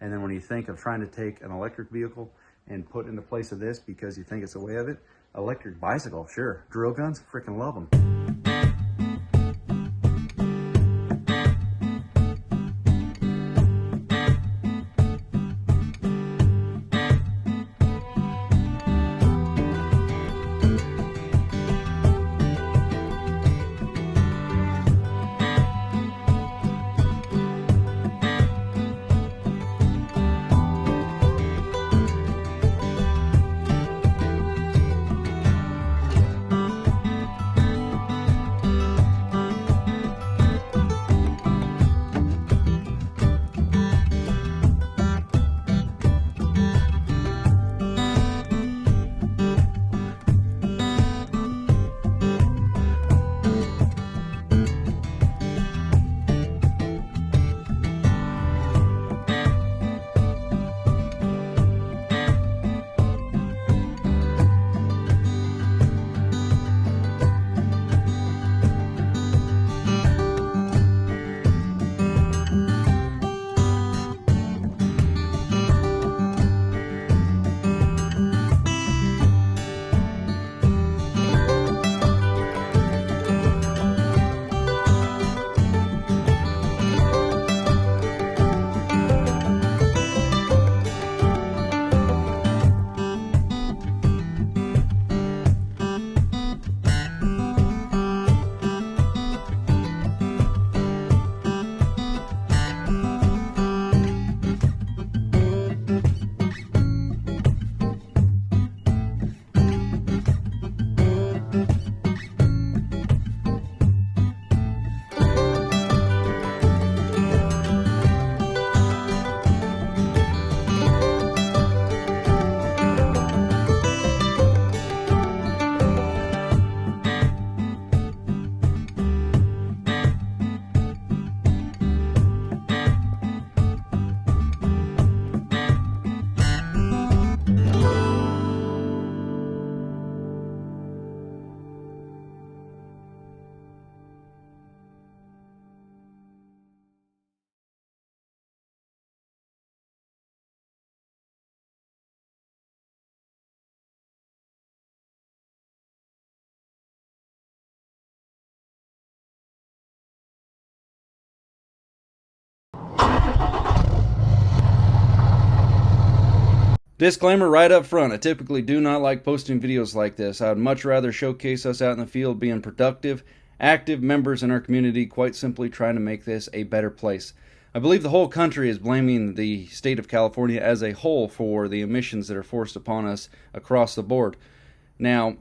And then when you think of trying to take an electric vehicle and put in the place of this because you think it's the way of it, electric bicycle, sure. Drill guns, freaking love them. Disclaimer right up front, I typically do not like posting videos like this. I would much rather showcase us out in the field being productive, active members in our community, quite simply trying to make this a better place. I believe the whole country is blaming the state of California as a whole for the emissions that are forced upon us across the board. Now,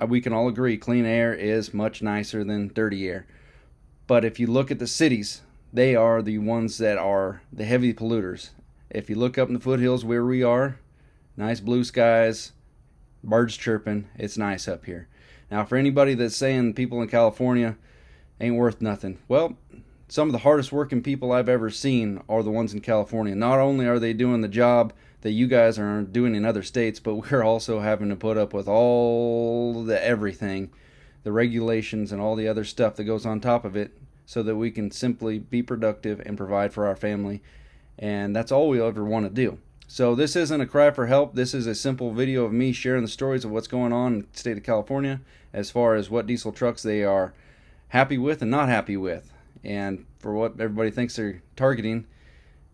we can all agree clean air is much nicer than dirty air. But if you look at the cities, they are the ones that are the heavy polluters. If you look up in the foothills where we are, nice blue skies, birds chirping, it's nice up here. Now, for anybody that's saying people in California ain't worth nothing, well, some of the hardest working people I've ever seen are the ones in California. Not only are they doing the job that you guys are doing in other states, but we're also having to put up with all the everything, the regulations and all the other stuff that goes on top of it, so that we can simply be productive and provide for our family. And that's all we ever want to do. So this isn't a cry for help. This is a simple video of me sharing the stories of what's going on in the state of California as far as what diesel trucks they are happy with and not happy with. And for what everybody thinks they're targeting,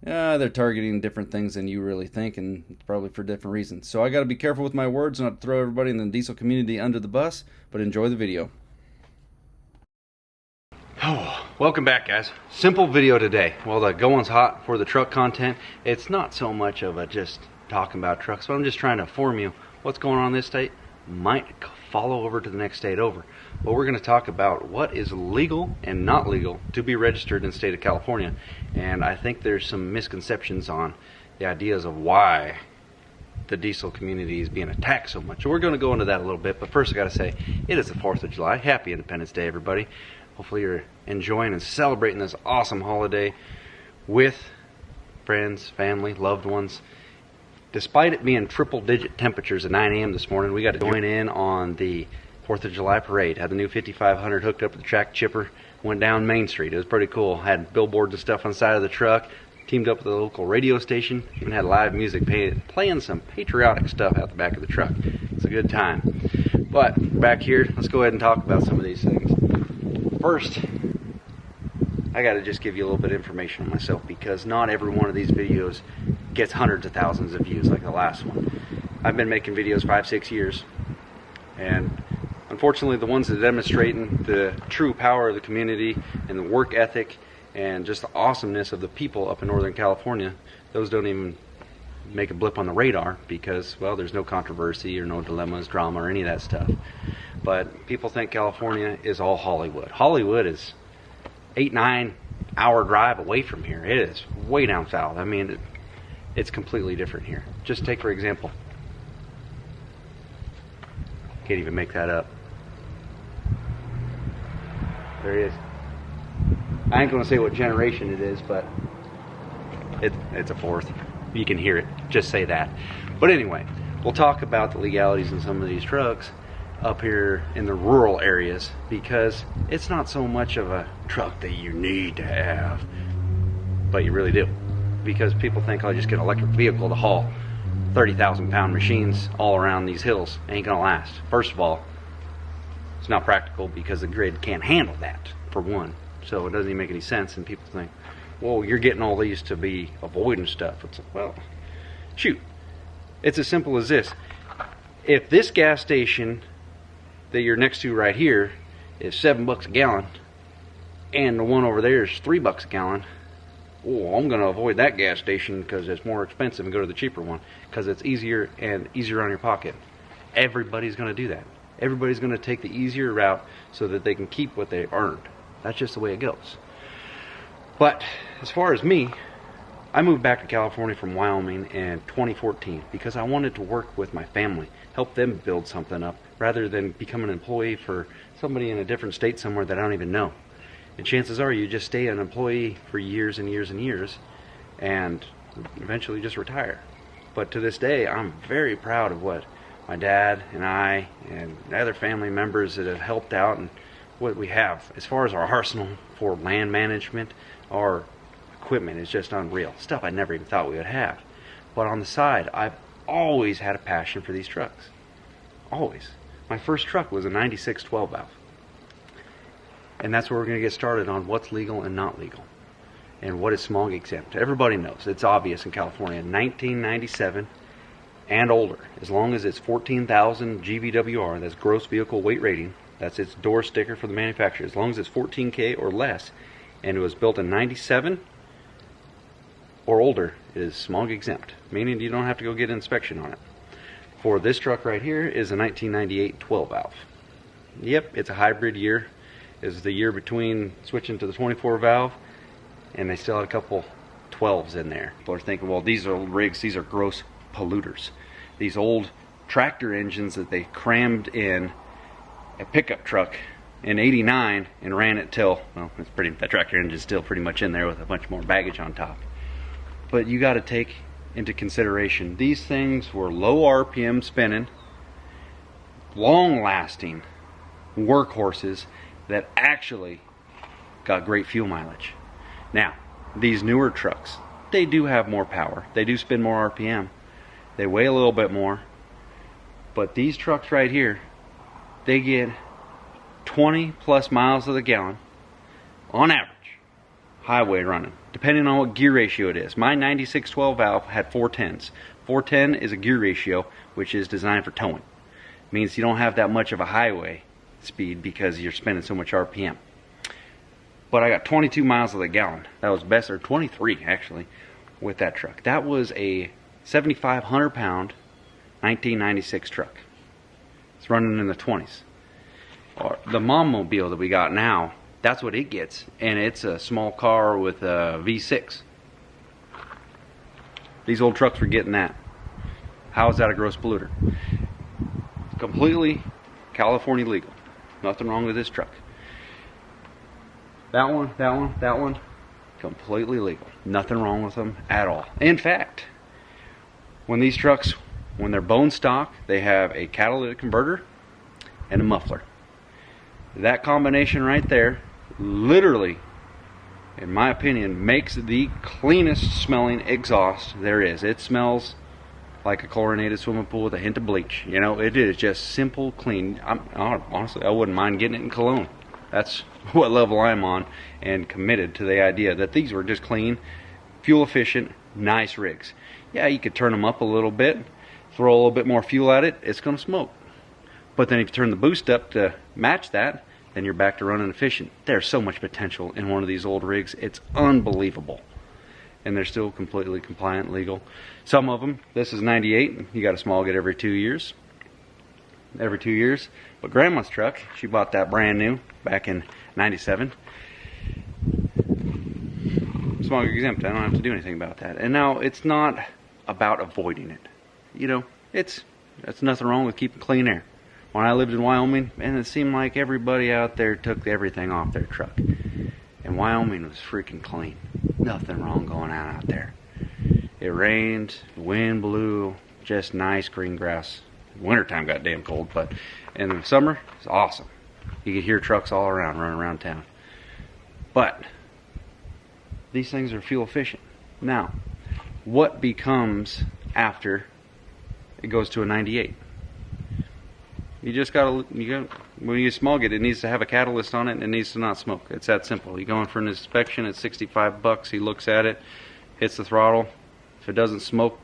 they're targeting different things than you really think, and it's probably for different reasons. So I got to be careful with my words, not to throw everybody in the diesel community under the bus, but enjoy the video. Oh, welcome back, guys. Simple video today. Well, the going's hot for the truck content. It's not so much of a just talking about trucks, but I'm just trying to inform you what's going on in this state might follow over to the next state over. But we're going to talk about what is legal and not legal to be registered in the state of California. And I think there's some misconceptions on the ideas of why the diesel community is being attacked so much. So we're going to go into that a little bit. But first I got to say, it is the 4th of July. Happy Independence Day, everybody. Hopefully you're enjoying and celebrating this awesome holiday with friends, family, loved ones. Despite it being triple-digit temperatures at 9 a.m. this morning, we got to join in on the 4th of July parade. Had the new 5500 hooked up with the track chipper, went down Main Street. It was pretty cool. Had billboards and stuff on the side of the truck. Teamed up with a local radio station, even had live music playing some patriotic stuff out the back of the truck. It's a good time. But back here, let's go ahead and talk about some of these things. First, I got to just give you a little bit of information on myself, because not every one of these videos gets hundreds of thousands of views like the last one. I've been making videos 5-6 years, and unfortunately the ones that demonstrating the true power of the community and the work ethic and just the awesomeness of the people up in Northern California, those don't even make a blip on the radar, because, well, there's no controversy or no dilemmas, drama, or any of that stuff. But people think California is all Hollywood. Hollywood is 8-9 hour drive away from here. It is way down south. I mean, it's completely different here. Just take, for example, can't even make that up. There he is. I ain't going to say what generation it is, but it's a fourth. You can hear it. Just say that. But anyway, we'll talk about the legalities in some of these trucks up here in the rural areas, because it's not so much of a truck that you need to have, but you really do. Because people think, oh, just get an electric vehicle to haul 30,000 pound machines all around these hills. Ain't gonna last. First of all, it's not practical, because the grid can't handle that, for one. So it doesn't even make any sense, and people think, well, you're getting all these to be avoiding stuff. It's like, well, shoot. It's as simple as this. If this gas station that you're next to right here is $7 a gallon, and the one over there is $3 a gallon, oh, I'm going to avoid that gas station because it's more expensive, and go to the cheaper one because it's easier and easier on your pocket. Everybody's going to do that. Everybody's going to take the easier route so that they can keep what they earned. That's just the way it goes. But as far as me, I moved back to California from Wyoming in 2014 because I wanted to work with my family, help them build something up, rather than become an employee for somebody in a different state somewhere that I don't even know. And chances are you just stay an employee for years and years and years, and eventually just retire. But to this day, I'm very proud of what my dad and I and other family members that have helped out, and what we have as far as our arsenal for land management. Our equipment is just unreal. Stuff I never even thought we would have. But on the side, I've always had a passion for these trucks. Always. My first truck was a 96 12 valve. And that's where we're going to get started on what's legal and not legal, and what is smog exempt. Everybody knows. It's obvious in California. 1997 and older, as long as it's 14,000 GVWR, that's gross vehicle weight rating, that's its door sticker for the manufacturer, as long as it's 14K or less, and it was built in 97 or older, it is smog exempt, meaning you don't have to go get an inspection on it. For this truck right here is a 1998 12 valve. Yep, it's a hybrid year. Is the year between switching to the 24 valve, and they still had a couple 12s in there. People are thinking, well, these are old rigs, these are gross polluters. These old tractor engines that they crammed in a pickup truck in '89 and ran it till, well, that tractor engine's still pretty much in there with a bunch more baggage on top. But you got to take into consideration, these things were low RPM spinning, long lasting workhorses that actually got great fuel mileage. Now, these newer trucks, they do have more power. They do spin more RPM. They weigh a little bit more. But these trucks right here, they get 20 plus miles to the gallon on average, highway running, depending on what gear ratio it is. My 96 12 valve had 410s. 410 is a gear ratio which is designed for towing. It means you don't have that much of a highway speed because you're spending so much RPM. But I got 22 miles of the gallon. That was best, or 23 actually, with that truck. That was a 7,500 pound 1996 truck. It's running in the 20s. Or the Mom-mobile that we got now, that's what it gets, and it's a small car with a V6. These old trucks were getting that. How is that a gross polluter? Completely California legal. Nothing wrong with this truck. That one, completely legal. Nothing wrong with them at all. In fact, when these trucks, when they're bone stock, they have a catalytic converter and a muffler. That combination right there literally in my opinion, makes the cleanest smelling exhaust there is. It smells like a chlorinated swimming pool with a hint of bleach. You know, it is just simple, clean. Honestly, I wouldn't mind getting it in cologne. That's what level I'm on, and committed to the idea that these were just clean, fuel efficient, nice rigs. Yeah, you could turn them up a little bit, throw a little bit more fuel at it, it's going to smoke. But then if you turn the boost up to match that, then you're back to running efficient. There's so much potential in one of these old rigs. It's unbelievable. And they're still completely compliant, legal. Some of them, this is 98, you got to smog it every 2 years. Every 2 years. But Grandma's truck, she bought that brand new back in 97. Smog exempt, I don't have to do anything about that. And now it's not about avoiding it. You know, that's nothing wrong with keeping clean air. When I lived in Wyoming, man, it seemed like everybody out there took everything off their truck. And Wyoming was freaking clean. Nothing wrong going on out there. It rained, the wind blew, just nice green grass. Wintertime got damn cold, but in the summer, it's awesome. You could hear trucks all around, running around town. But these things are fuel efficient. Now, what becomes after it goes to a 98? You just gotta, when you smog it, it needs to have a catalyst on it and it needs to not smoke. It's that simple. You go in for an inspection at $65, he looks at it, hits the throttle. If it doesn't smoke,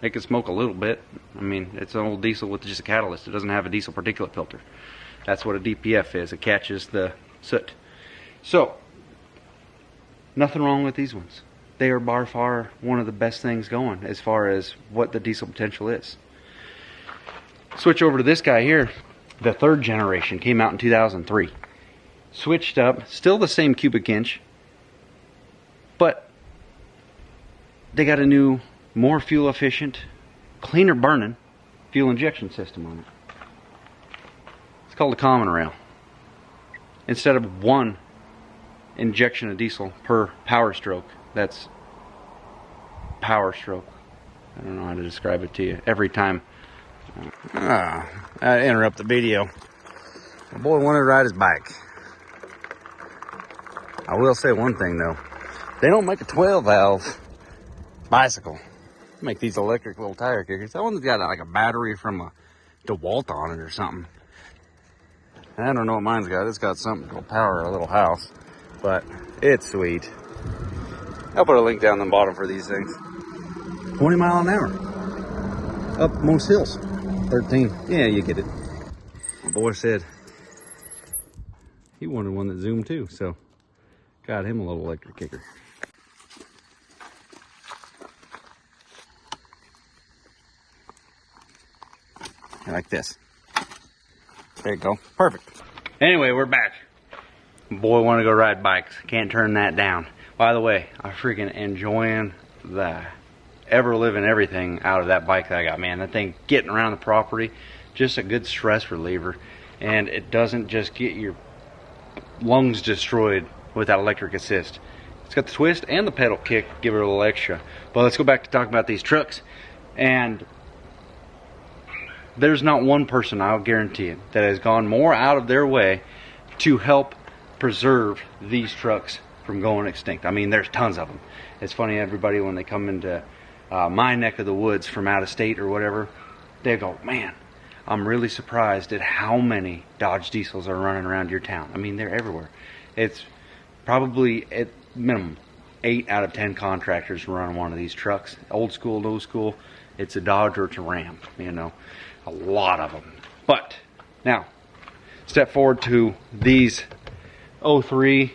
it can smoke a little bit. I mean, it's an old diesel with just a catalyst. It doesn't have a diesel particulate filter. That's what a DPF is. It catches the soot. So, nothing wrong with these ones. They are by far one of the best things going as far as what the diesel potential is. Switch over to this guy here. The third generation came out in 2003. Switched up, still the same cubic inch, but they got a new, more fuel efficient, cleaner burning fuel injection system on it. It's called a common rail. Instead of one injection of diesel per power stroke, that's power stroke. I don't know how to describe it to you. Every time. I interrupt the video. My boy wanted to ride his bike. I will say one thing though. They don't make a 12 valve bicycle. They make these electric little tire kickers. That one's got like a battery from a DeWalt on it or something. I don't know what mine's got. It's got something to power a little house. But it's sweet. I'll put a link down the bottom for these things. 20 mile an hour. Up most hills. 13. Yeah, you get it. My boy said he wanted one that zoomed too, so got him a little electric kicker. Like this. There you go. Perfect. Anyway, we're back. Boy wanted to go ride bikes. Can't turn that down. By the way, I'm freaking enjoying the ever living everything out of that bike that I got, man. That thing getting around the property, just a good stress reliever, and it doesn't just get your lungs destroyed with that electric assist. It's got the twist and the pedal kick, give it a little extra. But let's go back to talking about these trucks. And there's not one person, I'll guarantee it, that has gone more out of their way to help preserve these trucks from going extinct. I mean, there's tons of them. It's funny, everybody, when they come into my neck of the woods from out of state or whatever, they go, man, I'm really surprised at how many Dodge diesels are running around your town. I mean, they're everywhere. It's probably at minimum 8 out of 10 contractors run one of these trucks. Old school, new school, it's a Dodge or it's a Ram, you know, a lot of them. But now, step forward to these 03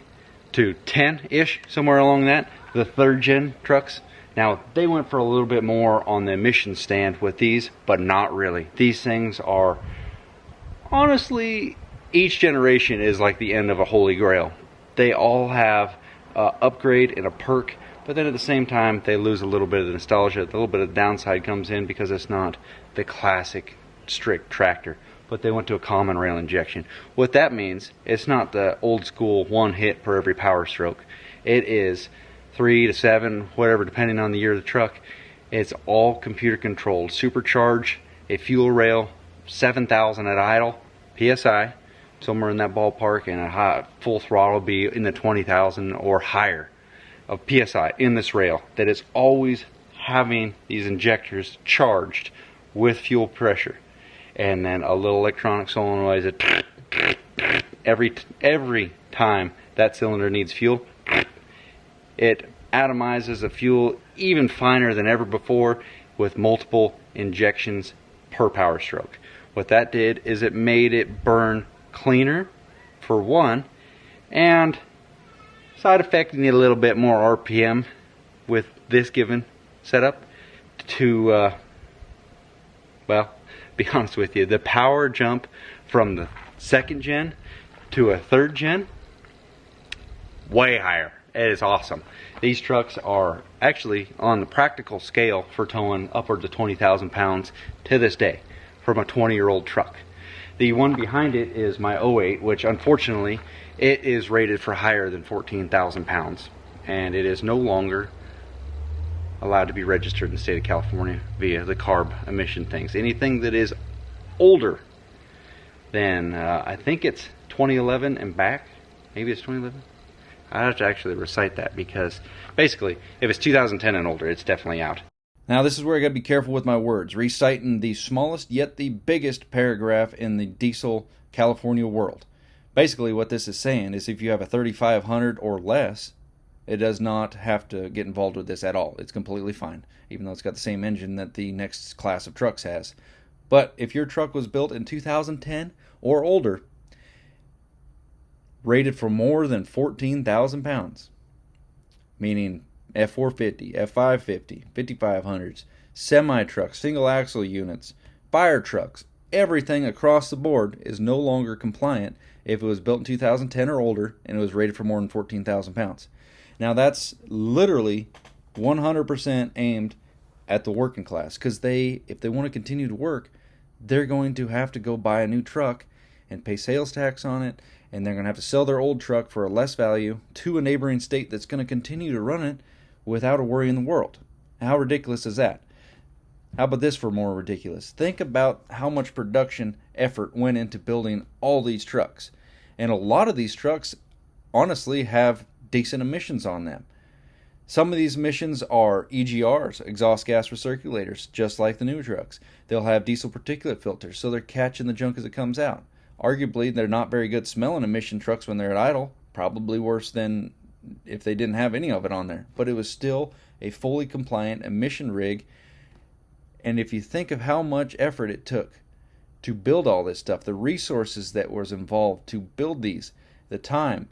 to 10-ish, somewhere along that, the third gen trucks. Now, they went for a little bit more on the emission stand with these, but not really. These things are, honestly, each generation is like the end of a holy grail. They all have an upgrade and a perk, but then at the same time, they lose a little bit of the nostalgia. A little bit of the downside comes in because it's not the classic strict tractor, but they went to a common rail injection. What that means, it's not the old school one hit per every power stroke. It is 3 to 7, whatever, depending on the year of the truck. It's all computer controlled. Supercharge a fuel rail 7,000 at idle PSI somewhere in that ballpark, and a high, full throttle be in the 20,000 or higher of PSI in this rail, that it's always having these injectors charged with fuel pressure. And then a little electronic solenoid that every time that cylinder needs fuel, it atomizes the fuel even finer than ever before with multiple injections per power stroke. What that did is it made it burn cleaner, for one, and side effecting it a little bit more RPM with this given setup to, well, be honest with you, the power jump from the second gen to a third gen, way higher. It is awesome. These trucks are actually on the practical scale for towing upwards of 20,000 pounds to this day from a 20-year-old truck. The one behind it is my '08, which unfortunately it is rated for higher than 14,000 pounds, and it is no longer allowed to be registered in the state of California via the CARB emission things. Anything that is older than I think it's 2011 and back, maybe it's 2011. I have to actually recite that, because basically if it's 2010 and older, it's definitely out. Now this is where I got to be careful with my words, reciting the smallest yet the biggest paragraph in the diesel California world. Basically what this is saying is if you have a 3500 or less, it does not have to get involved with this at all. It's completely fine, even though it's got the same engine that the next class of trucks has. But if your truck was built in 2010 or older, rated for more than 14,000 pounds, meaning F450, F550, 5500s, semi-trucks, single axle units, fire trucks, everything across the board is no longer compliant if it was built in 2010 or older and it was rated for more than 14,000 pounds. Now that's literally 100% aimed at the working class, because if they want to continue to work, they're going to have to go buy a new truck and pay sales tax on it, and they're going to have to sell their old truck for a less value to a neighboring state that's going to continue to run it without a worry in the world. How ridiculous is that? How about this for more ridiculous? Think about how much production effort went into building all these trucks. And a lot of these trucks honestly have decent emissions on them. Some of these emissions are EGRs, exhaust gas recirculators, just like the new trucks. They'll have diesel particulate filters, so they're catching the junk as it comes out. Arguably, they're not very good smelling emission trucks when they're at idle, probably worse than if they didn't have any of it on there. But it was still a fully compliant emission rig. And if you think of how much effort it took to build all this stuff, the resources that was involved to build these, the time,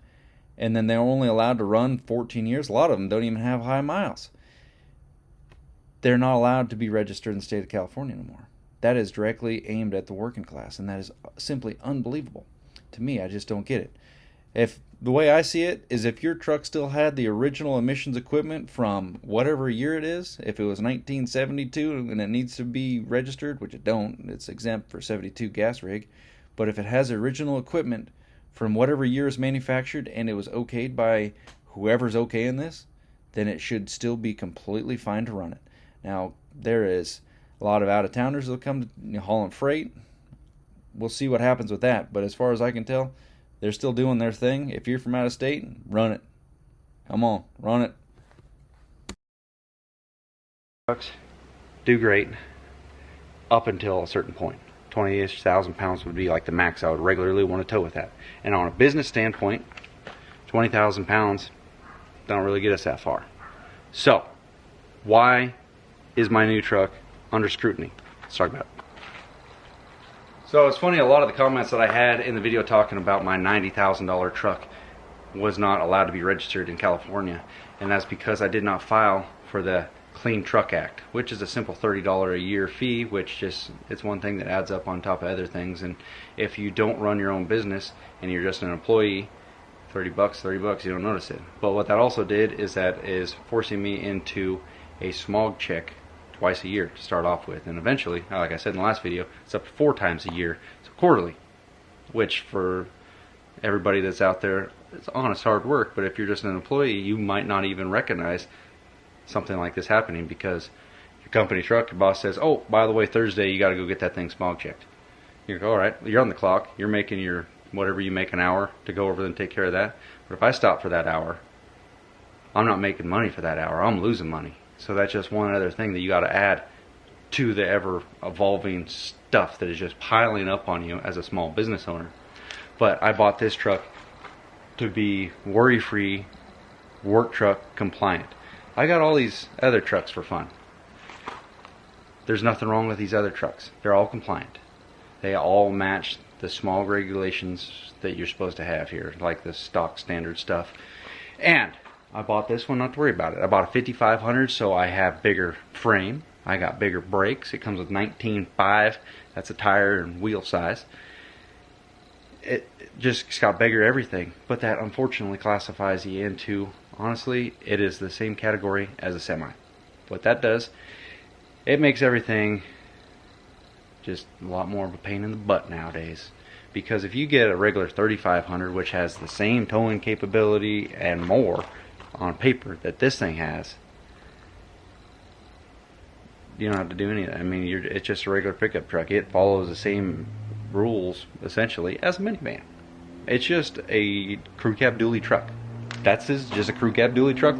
and then they're only allowed to run 14 years. A lot of them don't even have high miles. They're not allowed to be registered in the state of California anymore. That is directly aimed at the working class, and that is simply unbelievable. To me, I just don't get it. If the way I see it is, if your truck still had the original emissions equipment from whatever year it is, if it was 1972 and it needs to be registered, which it don't, it's exempt for 72 gas rig, but if it has original equipment from whatever year is manufactured and it was okayed by whoever's okaying this, then it should still be completely fine to run it. Now, there is a lot of out-of-towners that will come to hauling freight. We'll see what happens with that, but as far as I can tell, they're still doing their thing. If you're from out of state, run it. Come on, run it. Trucks do great up until a certain point. 20-ish thousand pounds would be like the max I would regularly want to tow with that. And on a business standpoint, 20,000 pounds don't really get us that far. So, why is my new truck under scrutiny? Let's talk about it. So it's funny, a lot of the comments that I had in the video talking about my $90,000 truck was not allowed to be registered in California, and that's because I did not file for the Clean Truck Act, which is a simple $30 a year fee, which just, it's one thing that adds up on top of other things. And if you don't run your own business and you're just an employee, $30, you don't notice it. But what that also did is that is forcing me into a smog check twice a year to start off with, and eventually, like I said in the last video, it's up to 4 times a year, so quarterly, which for everybody that's out there, it's honest hard work. But if you're just an employee, you might not even recognize something like this happening, because your company truck, your boss says, oh, by the way, Thursday you got to go get that thing smog checked. You go, all right, you're on the clock, you're making your whatever you make an hour to go over there and take care of that. But if I stop for that hour, I'm not making money for that hour. I'm losing money. So that's just one other thing that you got to add to the ever evolving stuff that is just piling up on you as a small business owner. But I bought this truck to be worry-free, work truck compliant. I got all these other trucks for fun. There's nothing wrong with these other trucks. They're all compliant. They all match the small regulations that you're supposed to have here, like the stock standard stuff. And I bought this one not to worry about it. I bought a 5500, so I have bigger frame. I got bigger brakes. It comes with 19.5. That's a tire and wheel size. It's got bigger everything. But that unfortunately classifies you into, honestly, it is the same category as a semi. What that does, it makes everything just a lot more of a pain in the butt nowadays. Because if you get a regular 3500, which has the same towing capability and more on paper that this thing has, you don't have to do any of that. I mean, it's just a regular pickup truck. It follows the same rules essentially as a minivan. It's just a crew cab dually truck. That's just a crew cab dually truck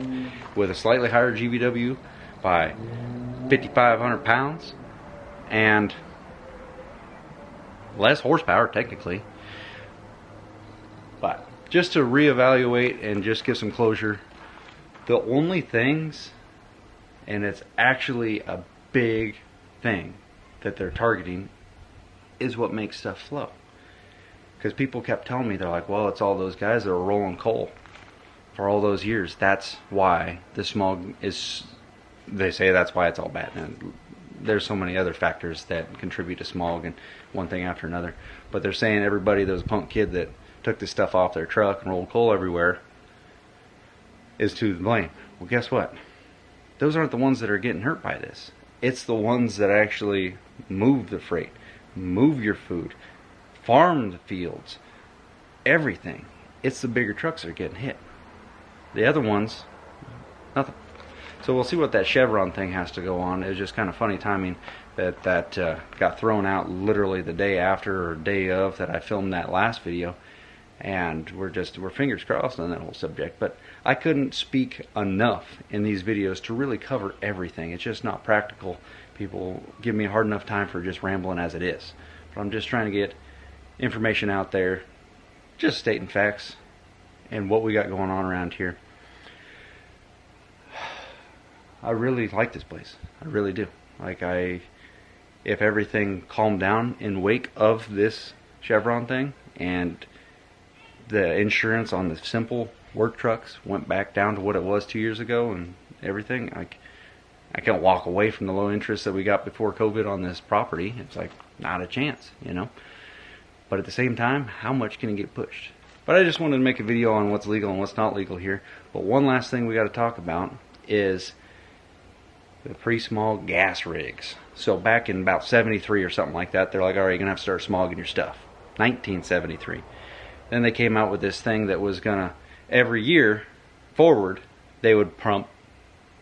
with a slightly higher GVW by 5,500 pounds and less horsepower technically. But just to reevaluate and just give some closure, the only things, and it's actually a big thing that they're targeting, is what makes stuff flow. Because people kept telling me, they're like, well, it's all those guys that are rolling coal for all those years. That's why the smog is, they say that's why it's all bad. And there's so many other factors that contribute to smog and one thing after another. But they're saying everybody that was a punk kid that took this stuff off their truck and rolled coal everywhere is to blame. Well, guess what? Those aren't the ones that are getting hurt by this. It's the ones that actually move the freight, move your food, farm the fields, everything. It's the bigger trucks that are getting hit. The other ones, nothing. So we'll see what that Chevron thing has to go on. It was just kind of funny timing that got thrown out literally the day after or day of that I filmed that last video. And we're fingers crossed on that whole subject. But I couldn't speak enough in these videos to really cover everything. It's just not practical. People give me a hard enough time for just rambling as it is. But I'm just trying to get information out there, just stating facts and what we got going on around here. I really like this place. I really do. If everything calmed down in wake of this Chevron thing and the insurance on the simple work trucks went back down to what it was 2 years ago and everything, I can't walk away from the low interest that we got before COVID on this property. It's like, not a chance, you know. But at the same time, how much can it get pushed? But I just wanted to make a video on what's legal and what's not legal here. But one last thing we got to talk about is the pre-smog gas rigs. So back in about 73 or something like that, they're like, all right, you're going to have to start smogging your stuff. 1973. Then they came out with this thing that was going to, every year forward, they would pump,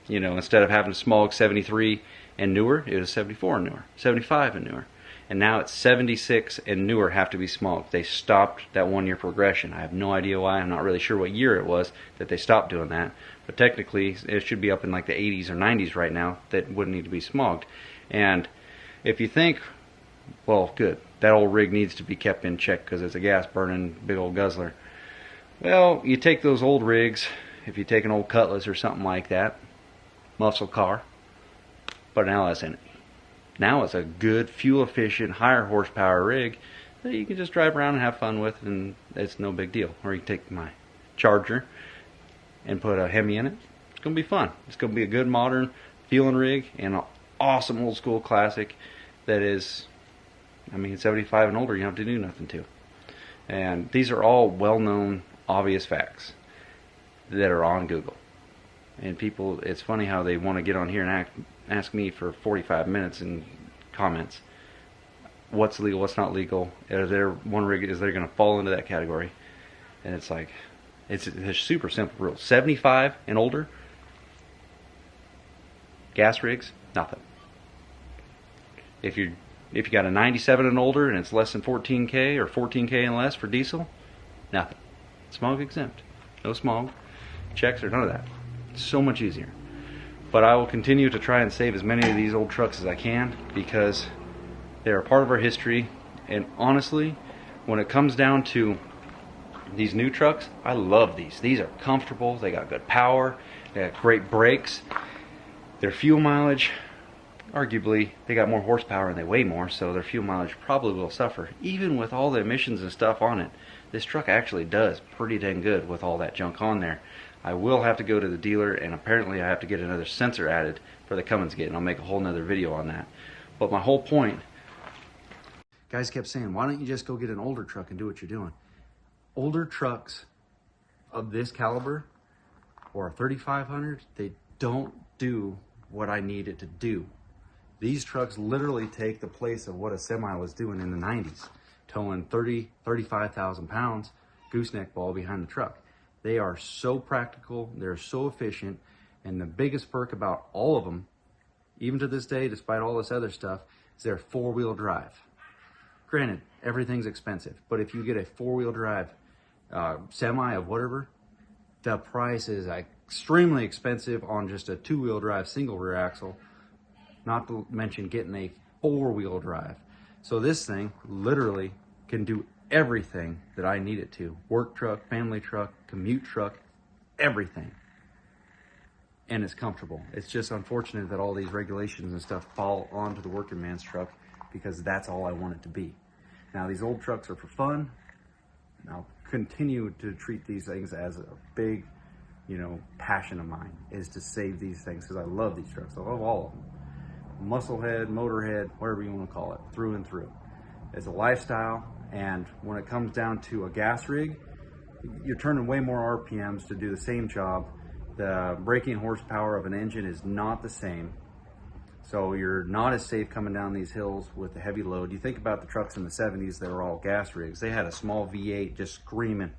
you know, instead of having to smog 73 and newer, it was 74 and newer, 75 and newer. And now it's 76 and newer have to be smogged. They stopped that 1 year progression. I have no idea why. I'm not really sure what year it was that they stopped doing that. But technically, it should be up in like the 80s or 90s right now that wouldn't need to be smogged. And if you think, well, good, that old rig needs to be kept in check because it's a gas burning big old guzzler. Well, you take those old rigs, if you take an old Cutlass or something like that, muscle car, put an LS in it. Now it's a good, fuel efficient, higher horsepower rig that you can just drive around and have fun with, and it's no big deal. Or you can take my Charger and put a Hemi in it. It's going to be fun. It's going to be a good modern feeling rig and an awesome old school classic that is, I mean, 75 and older, you don't have to do nothing to. And these are all well-known, obvious facts that are on Google. And people, it's funny how they want to get on here and ask me for 45 minutes in comments what's legal, what's not legal. Is there one rig, is there going to fall into that category? And it's like, it's a super simple rule. 75 and older, gas rigs, nothing. If you're If you got a 97 and older and it's less than 14K or 14K and less for diesel, nothing. Smog exempt. No smog, checks, or none of that. It's so much easier. But I will continue to try and save as many of these old trucks as I can because they're a part of our history. And honestly, when it comes down to these new trucks, I love these. These are comfortable. They got good power. They got great brakes. Their fuel mileage, arguably, they got more horsepower and they weigh more, so their fuel mileage probably will suffer. Even with all the emissions and stuff on it, this truck actually does pretty dang good with all that junk on there. I will have to go to the dealer, and apparently I have to get another sensor added for the Cummins gate, and I'll make a whole nother video on that. But my whole point, guys kept saying, why don't you just go get an older truck and do what you're doing? Older trucks of this caliber, or a 3500, they don't do what I need it to do. These trucks literally take the place of what a semi was doing in the 90s, towing 35,000 pounds gooseneck ball behind the truck. They are so practical, they're so efficient, and the biggest perk about all of them, even to this day, despite all this other stuff, is they're four-wheel drive. Granted, everything's expensive, but if you get a four-wheel drive semi of whatever, the price is extremely expensive on just a two-wheel drive single rear axle, not to mention getting a four-wheel drive. So this thing literally can do everything that I need it to. Work truck, family truck, commute truck, everything. And it's comfortable. It's just unfortunate that all these regulations and stuff fall onto the working man's truck because that's all I want it to be. Now these old trucks are for fun. And I'll continue to treat these things as a big, passion of mine, is to save these things because I love these trucks. I love all of them. Musclehead, motorhead, whatever you want to call it, through and through. It's a lifestyle, and when it comes down to a gas rig, you're turning way more RPMs to do the same job. The braking horsepower of an engine is not the same, so you're not as safe coming down these hills with the heavy load. You think about the trucks in the 70s that were all gas rigs. They had a small V8 just screaming,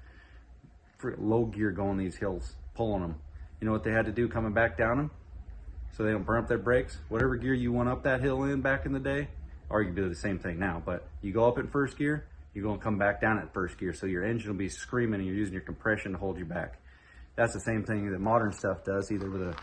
low gear going these hills, pulling them. You know what they had to do coming back down them? So they don't burn up their brakes. Whatever gear you went up that hill in back in the day, arguably the same thing now, but you go up in first gear, you're going to come back down at first gear, so your engine will be screaming and you're using your compression to hold you back. That's the same thing that modern stuff does, either with a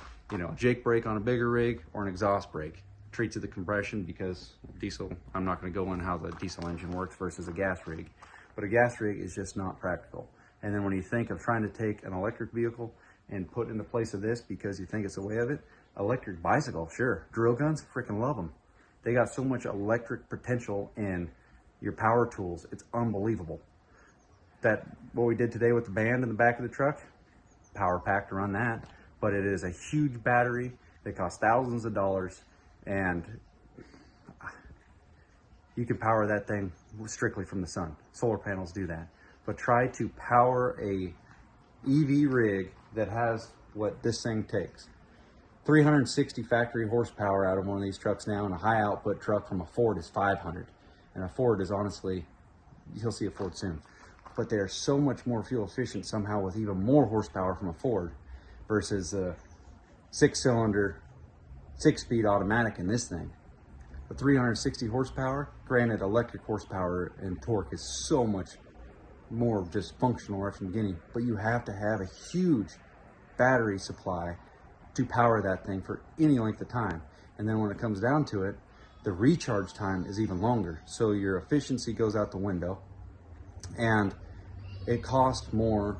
jake brake on a bigger rig or an exhaust brake. Treats of the compression because diesel, I'm not going to go in how the diesel engine works versus a gas rig, but a gas rig is just not practical. And then when you think of trying to take an electric vehicle and put in the place of this because you think it's a way of it, electric bicycle, sure. Drill guns, freaking love them. They got so much electric potential in your power tools. It's unbelievable. That what we did today with the band in the back of the truck, power pack to run that, but it is a huge battery that costs thousands of dollars, and you can power that thing strictly from the sun. Solar panels do that. But try to power a EV rig that has what this thing takes. 360 factory horsepower out of one of these trucks now, and a high output truck from a Ford is 500. And a Ford is honestly, you'll see a Ford soon, but they're so much more fuel efficient somehow with even more horsepower from a Ford versus a 6-cylinder, 6-speed automatic in this thing. The 360 horsepower, granted electric horsepower and torque is so much more just functional right from the beginning, but you have to have a huge battery supply to power that thing for any length of time. And then when it comes down to it, the recharge time is even longer. So your efficiency goes out the window, and it costs more.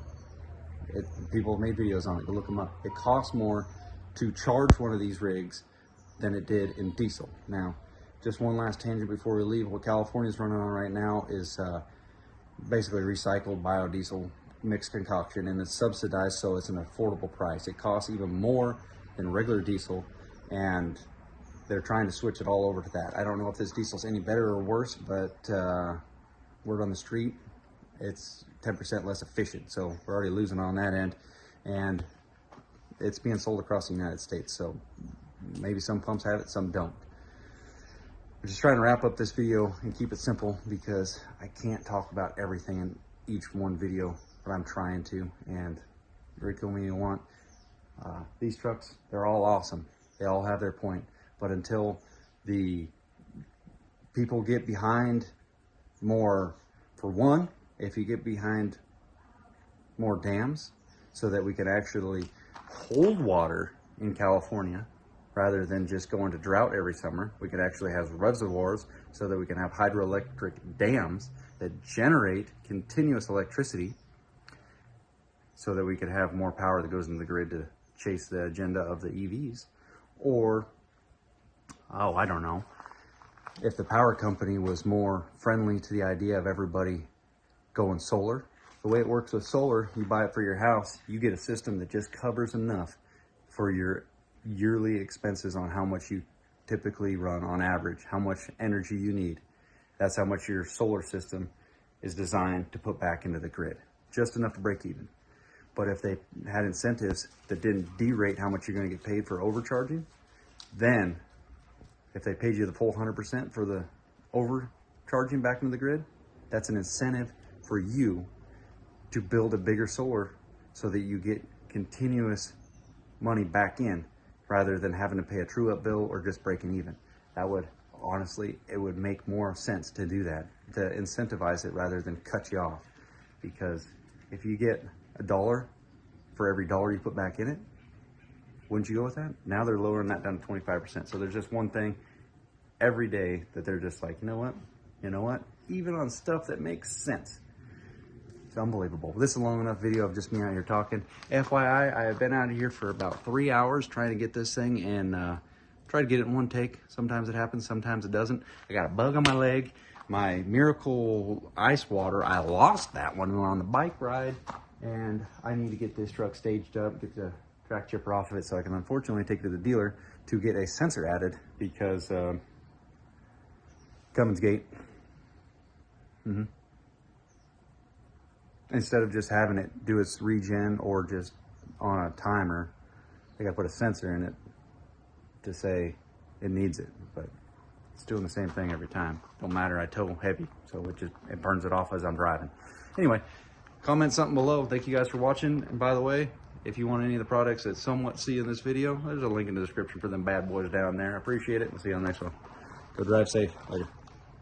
People have made videos on it, go look them up. It costs more to charge one of these rigs than it did in diesel. Now, just one last tangent before we leave. What California's running on right now is basically recycled biodiesel mixed concoction, and it's subsidized, so it's an affordable price. It costs even more than regular diesel, and they're trying to switch it all over to that. I don't know if this diesel's any better or worse, but word on the street, it's 10% less efficient, so we're already losing on that end, and it's being sold across the United States, so maybe some pumps have it, some don't. I'm just trying to wrap up this video and keep it simple because I can't talk about everything in each one video, but I'm trying to, and ridicule me you want. These trucks, they're all awesome. They all have their point, but until the people get behind more, for one, if you get behind more dams so that we can actually hold water in California rather than just go into drought every summer. We could actually have reservoirs so that we can have hydroelectric dams that generate continuous electricity so that we could have more power that goes into the grid to chase the agenda of the EVs. Or, oh, I don't know, if the power company was more friendly to the idea of everybody going solar. The way it works with solar, you buy it for your house, you get a system that just covers enough for your yearly expenses on how much you typically run on average, how much energy you need. That's how much your solar system is designed to put back into the grid, just enough to break even. But if they had incentives that didn't derate how much you're going to get paid for overcharging, then if they paid you the full 100% for the overcharging back into the grid, that's an incentive for you to build a bigger solar so that you get continuous money back in rather than having to pay a true up bill or just breaking even. That would, honestly, it would make more sense to do that, to incentivize it rather than cut you off. Because if you get $1 for every dollar you put back in it, wouldn't you go with that? Now they're lowering that down to 25%. So there's just one thing every day that they're just like, you know what? Even on stuff that makes sense. It's unbelievable. This is a long enough video of just me out here talking. FYI, I have been out here for about 3 hours trying to get this thing and try to get it in one take. Sometimes it happens, sometimes it doesn't. I got a bug on my leg. My Miracle Ice Water, I lost that one on the bike ride. And I need to get this truck staged up, get the track chipper off of it so I can unfortunately take it to the dealer to get a sensor added because Cummins Gate. Instead of just having it do its regen or just on a timer, they got to put a sensor in it to say it needs it, but it's doing the same thing every time. Don't matter, I tow heavy, so it burns it off as I'm driving. Anyway, comment something below. Thank you guys for watching. And by the way, if you want any of the products that somewhat see in this video, there's a link in the description for them bad boys down there. I appreciate it. We'll see you on the next one. Go drive safe. Later.